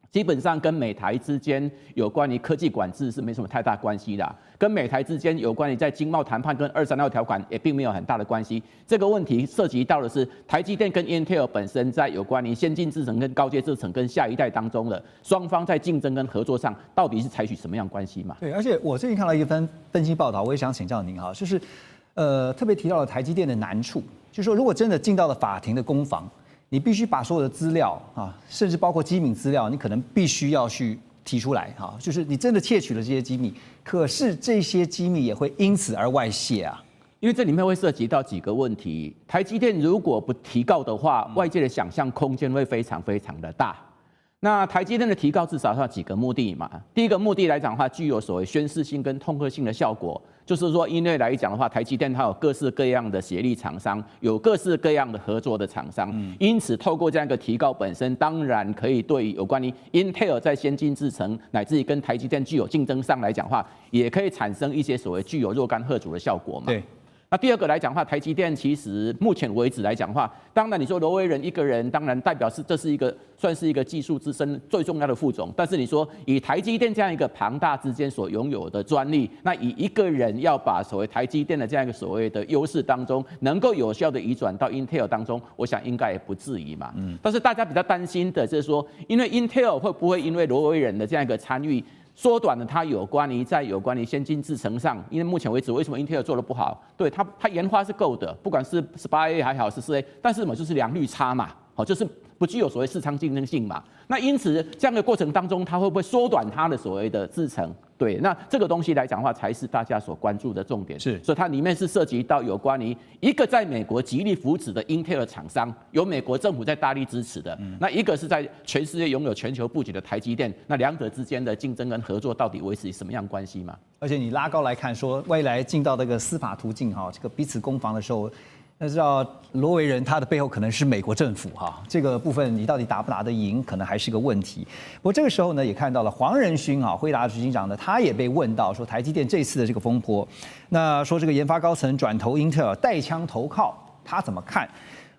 基本上跟美台之间有关于科技管制是没什么太大关系的，跟美台之间有关于在经贸谈判跟236条款也并没有很大的关系。这个问题涉及到的是台积电跟 Intel 本身在有关于先进制程跟高阶制程跟下一代当中的双方在竞争跟合作上到底是采取什么样关系嘛？对，而且我最近看到一个分析报道，我也想请教您哈，就是特别提到了台积电的难处，就是说如果真的进到了法庭的攻防，你必须把所有的资料啊，甚至包括机密资料，你可能必须要去提出来哈，就是你真的窃取了这些机密，可是这些机密也会因此而外泄啊。因为这里面会涉及到几个问题，台积电如果不提告的话，外界的想象空间会非常非常的大。那台积电的提告至少要几个目的嘛？第一个目的来讲的话，具有所谓宣示性跟恫吓性的效果，就是说，因为来讲的话，台积电它有各式各样的协力厂商，有各式各样的合作的厂商，因此透过这样一个提告本身，当然可以对有关于 Intel 在先进制程乃至于跟台积电具有竞争上来讲的话，也可以产生一些所谓具有若干吓阻的效果嘛。对。那第二个来讲的话，台积电其实目前为止来讲的话，当然你说罗威仁一个人，当然代表是这是一个算是一个技术资深最重要的副总，但是你说以台积电这样一个庞大之间所拥有的专利，那以一个人要把所谓台积电的这样一个所谓的优势当中，能够有效的移转到 Intel 当中，我想应该也不至于嘛。但是大家比较担心的就是说，因为 Intel 会不会因为罗威仁的这样一个参与，缩短了它有关于先进制程上，因为目前为止为什么 Intel 做得不好？对它研发是够的，不管是18A 还好14A，但是就是良率差嘛，就是不具有所谓市场竞争性嘛。那因此这样的过程当中，它会不会缩短它的所谓的制程？对，那这个东西来讲的话，才是大家所关注的重点。是，所以它里面是涉及到有关于一个在美国极力扶持的 Intel 的厂商，有美国政府在大力支持的，那一个是在全世界拥有全球布局的台积电，那两者之间的竞争跟合作到底维持什么样关系嘛？而且你拉高来看，说未来进到这个司法途径哈，这个彼此攻防的时候。那知道罗维仁他的背后可能是美国政府哈，这个部分你到底打不打得赢，可能还是个问题。不过这个时候呢，也看到了黄仁勋啊，辉达执行长呢，他也被问到说台积电这次的这个风波，那说这个研发高层转投英特尔带枪投靠，他怎么看？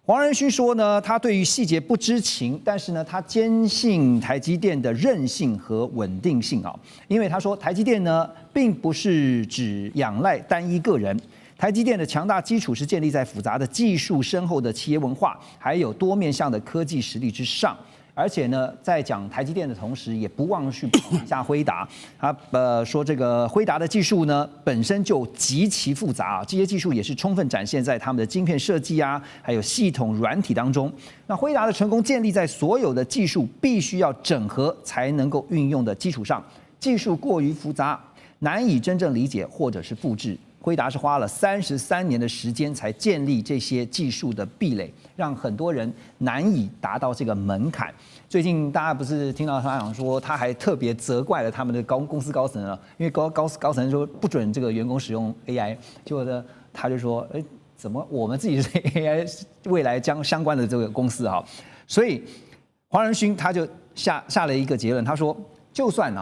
黄仁勋说呢，他对于细节不知情，但是呢，他坚信台积电的韧性和稳定性啊，因为他说台积电呢，并不是只仰赖单一个人。台积电的强大基础是建立在复杂的技术、深厚的企业文化，还有多面向的科技实力之上。而且呢，在讲台积电的同时，也不忘去捧一下辉达。他说这个辉达的技术呢本身就极其复杂啊，这些技术也是充分展现在他们的晶片设计啊，还有系统软体当中。那辉达的成功建立在所有的技术必须要整合才能够运用的基础上，技术过于复杂，难以真正理解或者是复制。辉达是花了33年的时间才建立这些技术的壁垒，让很多人难以达到这个门槛。最近大家不是听到他讲说，他还特别责怪了他们的公司高层了，因为高层说不准这个员工使用 AI， 结果呢他就说，怎么我们自己是 AI 未来相关的这个公司哈，所以黄仁勋他就下了一个结论，他说就算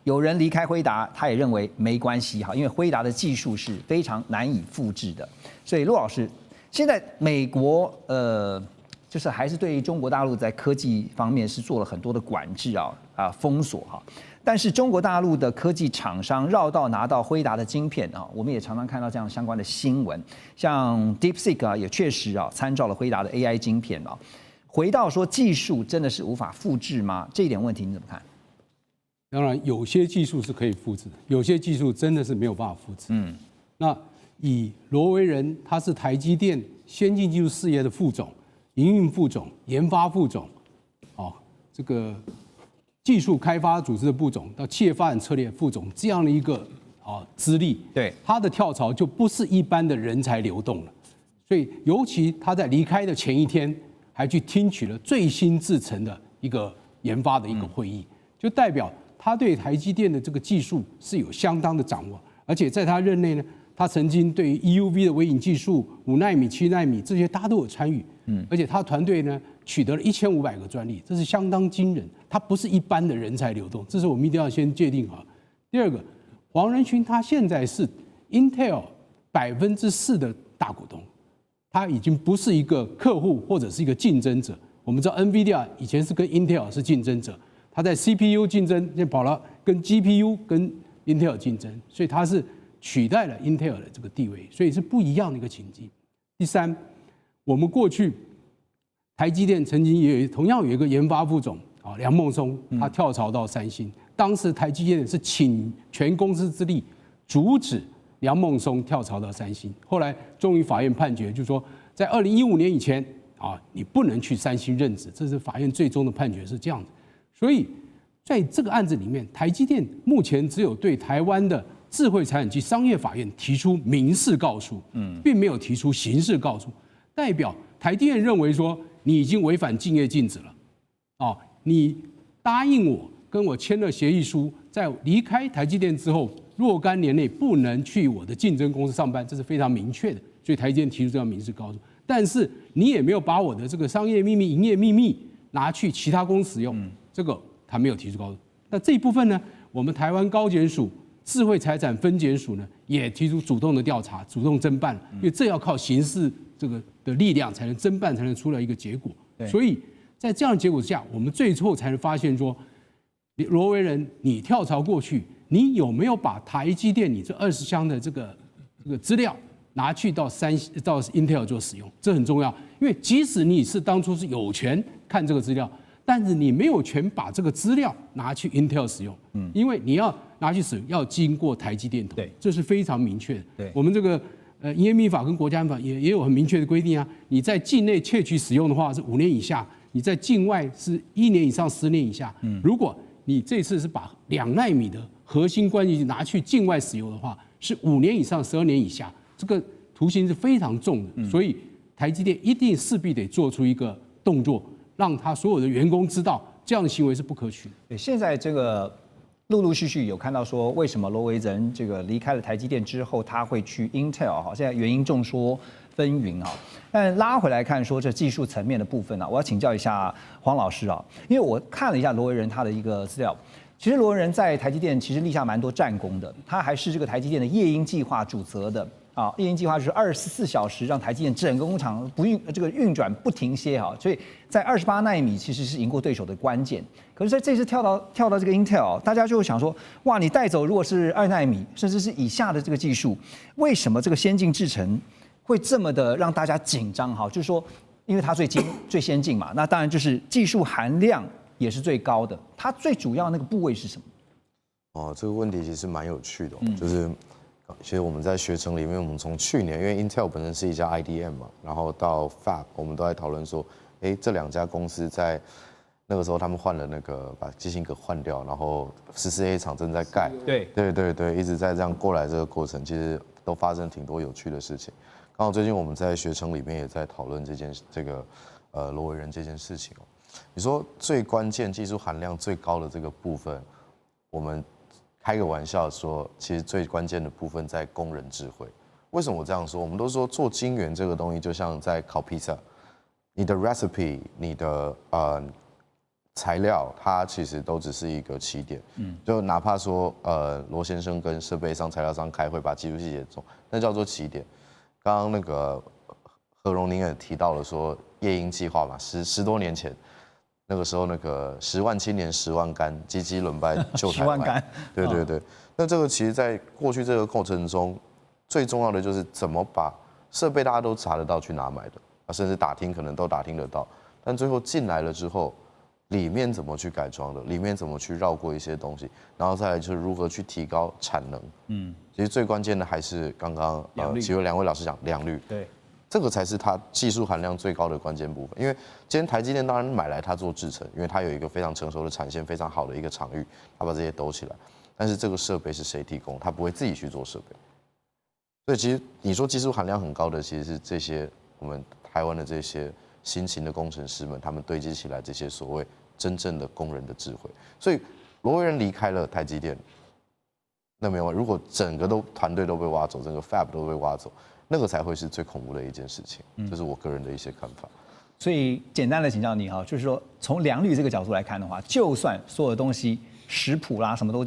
有人离开辉达，他也认为没关系哈，因为辉达的技术是非常难以复制的。所以陆老师，现在美国就是还是对于中国大陆在科技方面是做了很多的管制封锁哈。但是中国大陆的科技厂商绕道拿到辉达的晶片我们也常常看到这样相关的新闻，像 DeepSeek 也确实参照了辉达的 AI 晶片回到说技术真的是无法复制吗？这一点问题你怎么看？当然，有些技术是可以复制的，有些技术真的是没有办法复制。那以罗维仁，他是台积电先进技术事业的副总、营运副总、研发副总，这个技术开发组织的副总到企业发展策略副总这样的一个资历，对他的跳槽就不是一般的人才流动了。所以，尤其他在离开的前一天，还去听取了最新制成的一个研发的一个会议，就代表他对台积电的这个技术是有相当的掌握，而且在他任内呢，他曾经对于 EUV 的微影技术、5奈米、7奈米这些，他都有参与。而且他团队呢取得了1500个专利，这是相当惊人。他不是一般的人才流动，这是我们一定要先界定好。第二个，黄仁勋他现在是 Intel4%的大股东，他已经不是一个客户或者是一个竞争者。我们知道 NVIDIA 以前是跟 Intel 是竞争者。他在 CPU 竞争，就跑了跟 GPU 跟 Intel 竞争，所以他是取代了 Intel 的这个地位，所以是不一样的一个情境。第三，我们过去台积电曾经也同样有一个研发副总梁孟松，他跳槽到三星，当时台积电是倾全公司之力阻止梁孟松跳槽到三星，后来终于法院判决，就是说在2015年以前你不能去三星任职，这是法院最终的判决是这样子。所以，在这个案子里面，台积电目前只有对台湾的智慧财产及商业法院提出民事告诉，并没有提出刑事告诉，代表台积电认为说你已经违反竞业禁止了，你答应我跟我签了协议书，在离开台积电之后若干年内不能去我的竞争公司上班，这是非常明确的，所以台积电提出这样民事告诉，但是你也没有把我的这个商业秘密、营业秘密拿去其他公司使用。这个他没有提出告诉，那这一部分呢，我们台湾高检署智慧财产分检署呢也提出主动的调查、主动侦办，因为这要靠刑事这个的力量才能侦办，才能出来一个结果。所以在这样的结果之下，我们最后才能发现说，罗维仁你跳槽过去，你有没有把台积电你这20箱的这个资料拿去到Intel 做使用？这很重要，因为即使你是当初是有权看这个资料。但是你没有权把这个资料拿去 Intel 使用，因为你要拿去使用要经过台积电同意，这是非常明确的。对，我们这个营业秘密法跟国家安全法也有很明确的规定啊。你在境内窃取使用的话是5年以下，你在境外是1年以上10年以下。如果你这次是把2奈米的核心关键拿去境外使用的话，是5年以上12年以下，这个图形是非常重的。所以台积电一定势必得做出一个动作。让他所有的员工知道这样的行为是不可取的。对，现在这个陆陆续续有看到说，为什么罗维仁这个离开了台积电之后，他会去 Intel 哈？现在原因众说纷纭啊。但拉回来看说这技术层面的部分我要请教一下黄老师因为我看了一下罗维仁他的一个资料。其实罗维仁在台积电其实立下蛮多战功的，他还是这个台积电的夜鹰计划主责的。夜鹰计划就是24小时让台积电整个工厂运转不停歇所以在28奈米其实是赢过对手的关键。可是在这次跳到这个 Intel， 大家就想说，哇，你带走如果是2奈米甚至是以下的这个技术，为什么这个先进制程会这么的让大家紧张就是说，因为它最先进嘛，那当然就是技术含量也是最高的，它最主要那个部位是什么？哦，这个问题其实蛮有趣的，就是其实我们在学程里面，我们从去年，因为 Intel 本身是一家 IDM 嘛，然后到 Fab， 我们都在讨论说，这2家公司在那个时候他们换了那个把基辛格换掉，然后14A 厂正在盖，对，一直在这样过来这个过程，其实都发生挺多有趣的事情。刚好最近我们在学程里面也在讨论这个罗维人这件事情哦。你说最关键、技术含量最高的这个部分，我们开个玩笑说，其实最关键的部分在工人智慧。为什么我这样说？我们都说做晶圆这个东西就像在烤披萨，你的 recipe、你的材料，它其实都只是一个起点。就哪怕说罗先生跟设备商、材料商开会把技术细节做，那叫做起点。刚刚那个何荣您也提到了说夜鹰计划嘛，十多年前。那个时候，那个10万青年10万肝，积极轮班救台湾。10万肝，对。那这个其实，在过去这个过程中，最重要的就是怎么把设备大家都查得到去哪买的，甚至打听可能都打听得到，但最后进来了之后，里面怎么去改装的，里面怎么去绕过一些东西，然后再来就是如何去提高产能。其实最关键的还是刚刚几位2位老师讲良率。对。这个才是它技术含量最高的关键部分，因为今天台积电当然买来它做制程，因为它有一个非常成熟的产线，非常好的一个场域，它把这些兜起来。但是这个设备是谁提供？它不会自己去做设备。所以其实你说技术含量很高的，其实是这些我们台湾的这些辛勤的工程师们，他们堆积起来这些所谓真正的工人的智慧。所以罗维人离开了台积电，那没有，如果整个团队都被挖走，整个 Fab 都被挖走。那个才会是最恐怖的一件事情，这是我个人的一些看法。所以简单的请教你哈，就是说从良率这个角度来看的话，就算所有的东西食谱啦什么都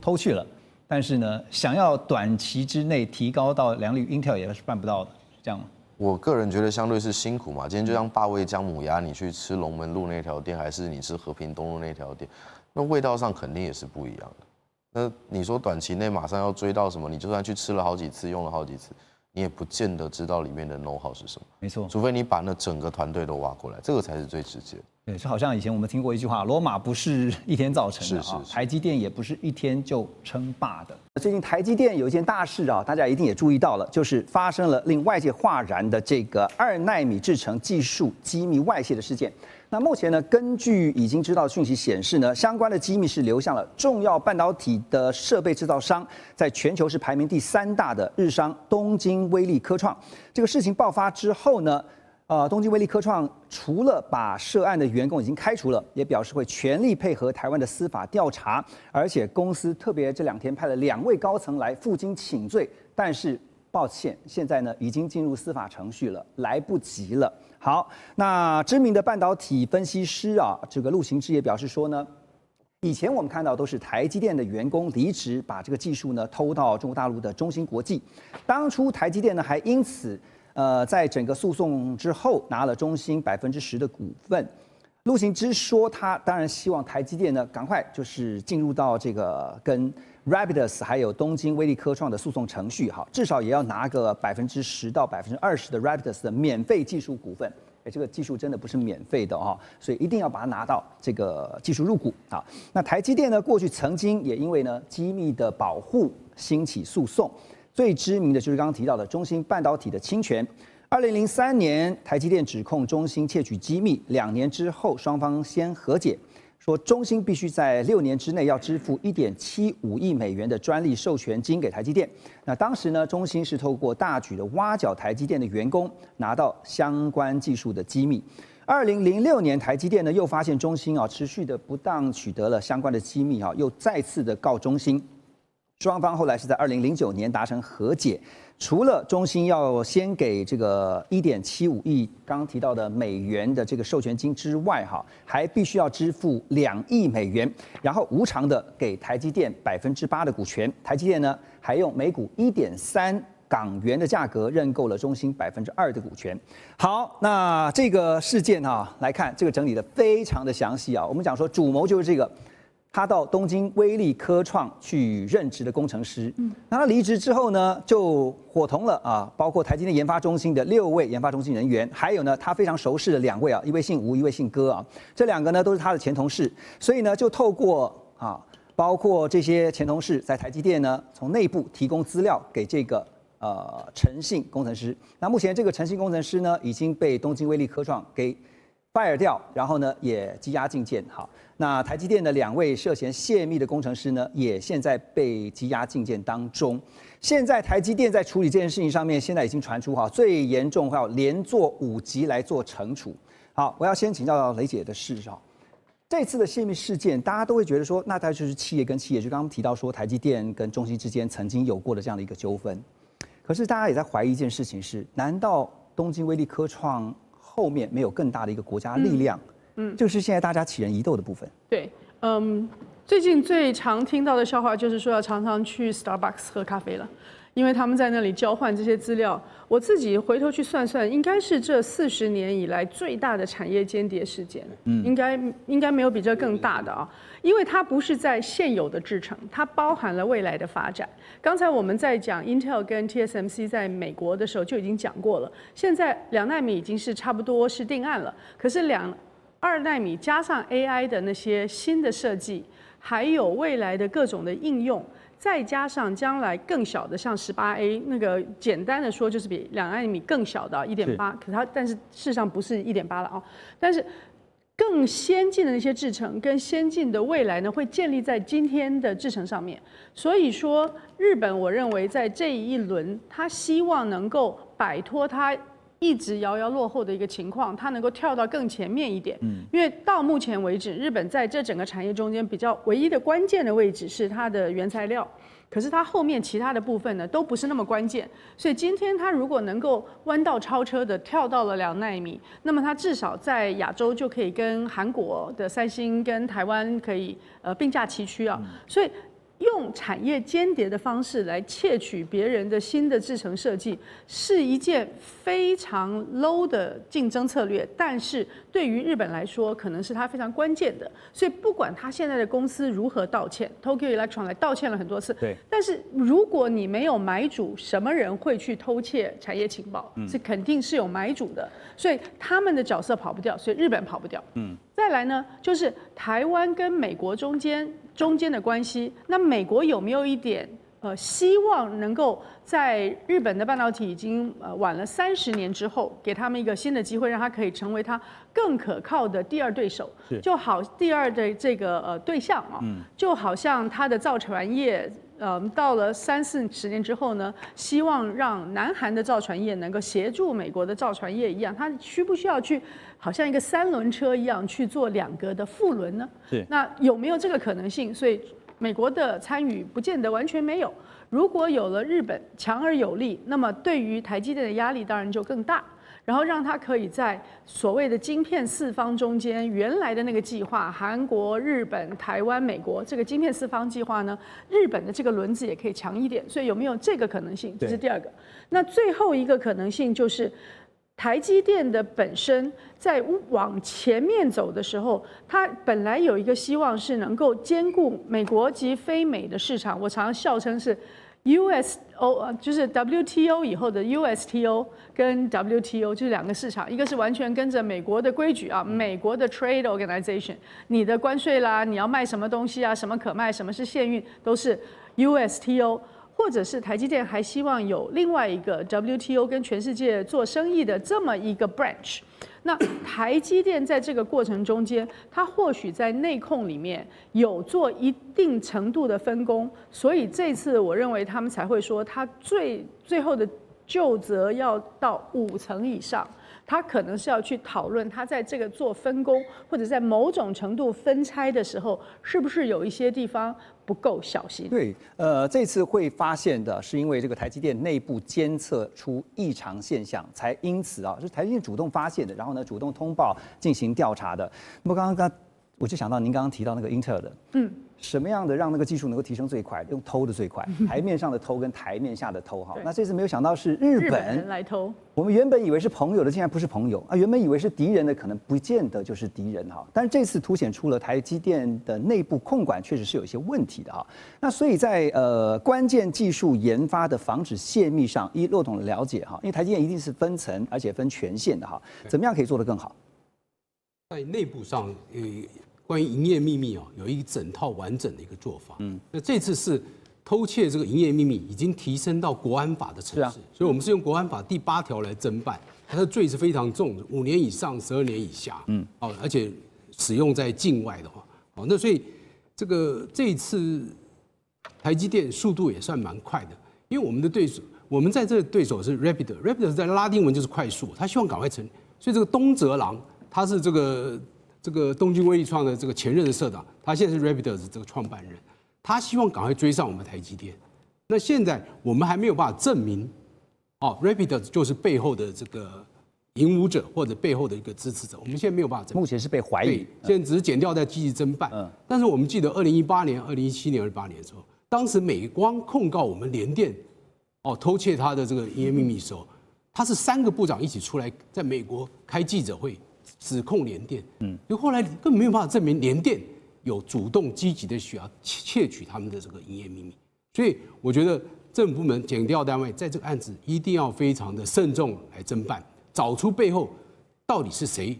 偷去了，但是呢，想要短期之内提高到良率 ，Intel 也是办不到的，是这样吗？我个人觉得相对是辛苦嘛。今天就像霸味姜母鸭，你去吃龙门路那条店，还是你吃和平东路那条店，那味道上肯定也是不一样的。那你说短期内马上要追到什么？你就算去吃了好几次，用了好几次。你也不见得知道里面的 know-how 是什么，没错，除非你把那整个团队都挖过来，这个才是最直接的。对，就好像以前我们听过一句话，罗马不是一天造成的啊，台积电也不是一天就称霸的。最近台积电有一件大事啊，大家一定也注意到了，就是发生了令外界哗然的这个2奈米制程技术机密外泄的事件。那目前呢，根据已经知道的讯息显示呢，相关的机密是流向了重要半导体的设备制造商，在全球是排名第3大的日商东京威力科创。这个事情爆发之后呢，东京威力科创除了把涉案的员工已经开除了，也表示会全力配合台湾的司法调查，而且公司特别这2天派了2位高层来负荆请罪，但是抱歉，现在呢已经进入司法程序了，来不及了。好，那知名的半导体分析师啊，这个陆行之也表示说呢，以前我们看到都是台积电的员工离职，把这个技术呢偷到中国大陆的中芯国际。当初台积电呢还因此在整个诉讼之后拿了中芯10%的股份。陆行之说，他当然希望台积电呢赶快就是进入到这个跟 Rapidus 还有东京威力科创的诉讼程序，哈，至少也要拿个10%到20%的 Rapidus 的免费技术股份。这个技术真的不是免费的哈，所以一定要把它拿到这个技术入股啊。那台积电呢，过去曾经也因为呢机密的保护兴起诉讼，最知名的就是刚刚提到的中芯半导体的侵权。2003年，台积电指控中芯窃取机密，2年之后双方先和解。说中芯必须在6年之内要支付1.75亿美元的专利授权金给台积电。那当时呢，中芯是透过大举的挖角台积电的员工，拿到相关技术的机密。2006年，台积电呢又发现中芯持续的不当取得了相关的机密又再次的告中芯。双方后来是在2009年达成和解，除了中芯要先给这个1.75亿刚刚提到的美元的这个授权金之外，还必须要支付2亿美元，然后无偿的给台积电8%的股权。台积电呢还用每股1.3港元的价格认购了中芯2%的股权。好，那这个事件来看，这个整理的非常的详细啊。我们讲说主谋就是这个他到东京威力科创去任职的工程师。那他离职之后呢，就伙同了包括台积电研发中心的6位研发中心人员，还有呢他非常熟识的2位一位姓吴，一位姓戈这2个呢都是他的前同事，所以呢就透过包括这些前同事在台积电呢从内部提供资料给这个陈姓工程师。那目前这个陈姓工程师呢已经被东京威力科创给 fire 掉，然后呢也羁押禁见。好，那台积电的2位涉嫌泄密的工程师呢，也现在被羁押禁见当中。现在台积电在处理这件事情上面，现在已经传出最严重要连坐5级来做惩处。好，我要先请教雷姐的是这次的泄密事件，大家都会觉得说，那大概就是企业跟企业，就刚刚提到说台积电跟中芯之间曾经有过的这样的一个纠纷。可是大家也在怀疑一件事情是，难道东京威力科创后面没有更大的一个国家力量？这是现在大家起人疑窦的部分。对，最近最常听到的笑话就是说要常常去 Starbucks 喝咖啡了，因为他们在那里交换这些资料。我自己回头去算算，应该是这40年以来最大的产业间谍事件。应该没有比这更大的因为它不是在现有的制程，它包含了未来的发展。刚才我们在讲 Intel 跟 TSMC 在美国的时候就已经讲过了，现在2奈米已经是差不多是定案了，可是2奈米加上 AI 的那些新的设计，还有未来的各种的应用，再加上将来更小的，像18A 那个，简单的说就是比2奈米更小的1.8，但是事实上不是1.8了但是更先进的那些制程跟先进的未来呢，会建立在今天的制程上面。所以说，日本我认为在这一轮，他希望能够摆脱他一直遥遥落后的一个情况，它能够跳到更前面一点。因为到目前为止，日本在这整个产业中间比较唯一的关键的位置是它的原材料，可是它后面其他的部分呢都不是那么关键。所以今天它如果能够弯道超车的跳到了2奈米，那么它至少在亚洲就可以跟韩国的三星跟台湾可以并驾齐驱所以用产业间谍的方式来窃取别人的新的制程设计，是一件非常 low 的竞争策略，但是对于日本来说，可能是它非常关键的。所以不管他现在的公司如何道歉 ，Tokyo Electron 来道歉了很多次，对。但是如果你没有买主，什么人会去偷窃产业情报？是肯定是有买主的，所以他们的角色跑不掉，所以日本跑不掉。再来呢，就是台湾跟美国中间的关系，那美国有没有一点希望能够在日本的半导体已经晚了30年之后，给他们一个新的机会，让他可以成为他更可靠的第2对手，就好第2的这个对象就好像他的造船业。到了30-40年之后呢，希望让南韩的造船业能够协助美国的造船业一样，它需不需要去好像一个3轮车一样去做2个的副轮呢？那有没有这个可能性？所以美国的参与不见得完全没有。如果有了日本强而有力，那么对于台积电的压力当然就更大。然后让它可以在所谓的晶片4方中间，原来的那个计划，韩国、日本、台湾、美国这个晶片4方计划呢，日本的这个轮子也可以强一点。所以有没有这个可能性？这是第2个。那最后一个可能性就是，台积电的本身在往前面走的时候，它本来有一个希望是能够兼顾美国及非美的市场。我常常笑称是。USO 就是 WTO 以后的 USTO 跟 WTO 就是2个市场，一个是完全跟着美国的规矩美国的 Trade Organization， 你的关税啦，你要卖什么东西什么可卖，什么是限运，都是 USTO， 或者是台积电还希望有另外一个 WTO 跟全世界做生意的这么一个 branch。那台积电在这个过程中间，它或许在内控里面有做一定程度的分工，所以这次我认为他们才会说，它最后的究责要到5层以上。他可能是要去讨论，他在这个做分工或者在某种程度分拆的时候，是不是有一些地方不够小心？对，这次会发现的是因为这个台积电内部监测出异常现象，才因此是台积电主动发现的，然后呢主动通报进行调查的。那么刚刚我就想到您刚刚提到那个英特尔的，什么样的让那个技术能够提升最快？用偷的最快，台面上的偷跟台面下的偷哈。那这次没有想到是日本人来偷。我们原本以为是朋友的，竟然不是朋友啊！原本以为是敌人的，可能不见得就是敌人哈。但是这次凸显出了台积电的内部控管确实是有一些问题的哈。那所以在关键技术研发的防止泄密上，依骆总的了解哈，因为台积电一定是分层而且分权限的哈，怎么样可以做得更好？在内部上，关于营业秘密有一整套完整的一个做法。那这次是偷窃这个营业秘密已经提升到国安法的层次，所以我们是用国安法第8条来侦办，它的罪是非常重的，5年以上12年以下。而且使用在境外的话，那所以这一次台积电速度也算蛮快的，因为我们的对手，我们在这个对手是 Rapid 在拉丁文就是快速，他希望赶快成，所以这个东哲郎他是这个东京威力创的这个前任的社长，他现在是 Rapid 的这个创办人，他希望赶快追上我们台积电。那现在我们还没有办法证明，Rapid 就是背后的这个引武者或者背后的一个支持者，我们现在没有办法证明。目前是被怀疑，现在只是检调在积极侦办。但是我们记得2018年、2017年、2018年的时候，当时美光控告我们联电偷窃他的这个营业秘密的时候，他是3个部长一起出来在美国开记者会指控联电。就后来根本没有办法证明联电有主动积极的需要窃取他们的这个营业秘密，所以我觉得政府部门检调单位在这个案子一定要非常的慎重来侦办，找出背后到底是谁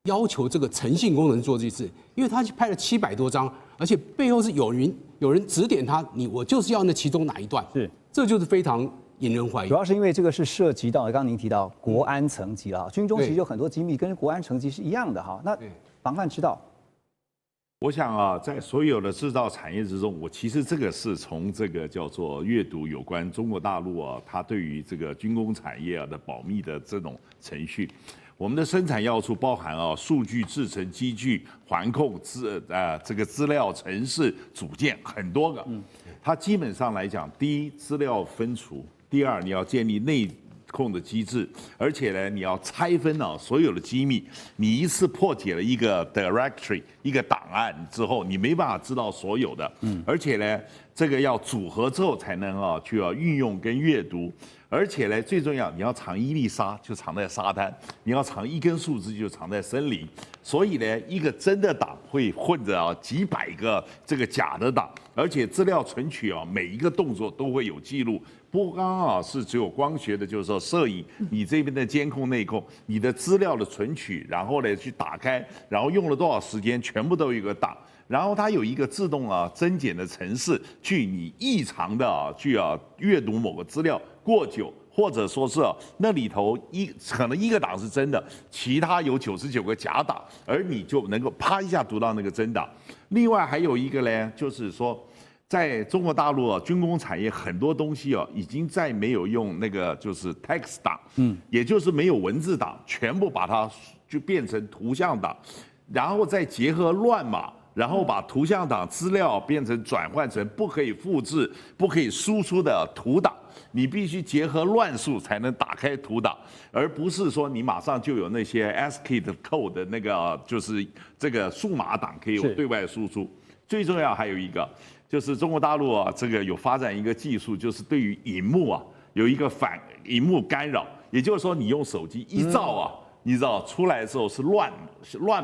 要求这个诚信工程做这件事，因为他拍了700多张，而且背后是有人指点他，我就是要那其中哪一段，这就是非常引人怀疑。主要是因为这个是涉及到刚刚您提到国安层级了，军中其实有很多机密跟国安层级是一样的哈。那防范知道。我想在所有的制造产业之中，我其实这个是从这个叫做阅读有关中国大陆它对于这个军工产业的保密的这种程序。我们的生产要素包含数据制成、机具、环控、这个资料、程式、组件很多个。它基本上来讲，第一，资料分除；第二，你要建立内控的机制，而且呢，你要拆分所有的机密。你一次破解了一个 directory 一个档案之后，你没办法知道所有的。而且呢，这个要组合之后才能去运用跟阅读。而且呢，最重要，你要藏一粒沙就藏在沙滩，你要藏一根树枝就藏在森林。所以呢，一个真的档会混着几百个这个假的档，而且资料存取每一个动作都会有记录。不光是只有光学的，就是说摄影，你这边的监控内控，你的资料的存取，然后呢去打开，然后用了多少时间，全部都有一个档。然后它有一个自动增减的程式，去你异常的去阅读某个资料过久，或者说是那里头可能一个档是真的，其他有99个假档，而你就能够啪一下读到那个真档。另外还有一个呢，就是说，在中国大陆军工产业很多东西已经再没有用那个就是 text 档，也就是没有文字档，全部把它就变成图像档，然后再结合乱码。然后把图像档资料变成转换成不可以复制、不可以输出的图档，你必须结合乱数才能打开图档，而不是说你马上就有那些 ASCII 的 code 的那个就是这个数码档可以对外输出。最重要还有一个就是中国大陆这个有发展一个技术，就是对于荧幕有一个反荧幕干扰，也就是说你用手机一照你知道出来的时候是乱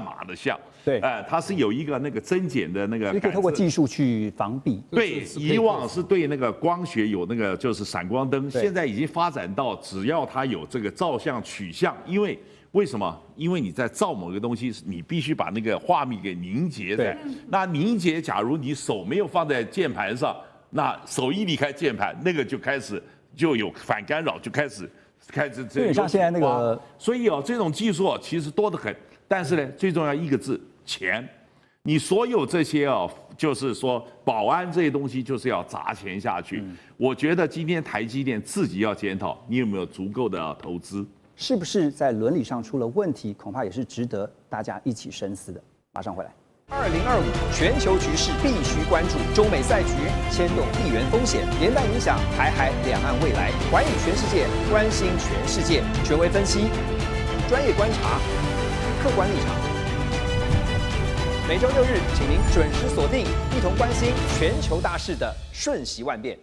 码的像。对，它是有一个那个增减的那个，你可以透过技术去防避。对，以往是对那个光学有那个就是闪光灯，现在已经发展到只要它有这个照相取像，因为为什么？因为你在照某个东西，你必须把那个画面给凝结在。那凝结，假如你手没有放在键盘上，那手一离开键盘，那个就开始就有反干扰，就开始有点像现在那个。所以这种技术其实多得很，但是呢，最重要一个字。钱，你所有这些就是说保安这些东西，就是要砸钱下去。我觉得今天台积电自己要检讨，你有没有足够的投资？是不是在伦理上出了问题？恐怕也是值得大家一起深思的。马上回来。2025全球局势必须关注，中美赛局牵动地缘风险，连带影响台海两岸未来。环宇全世界，关心全世界，权威分析，专业观察，客观立场。每周6日，请您准时锁定，一同关心全球大事的瞬息万变。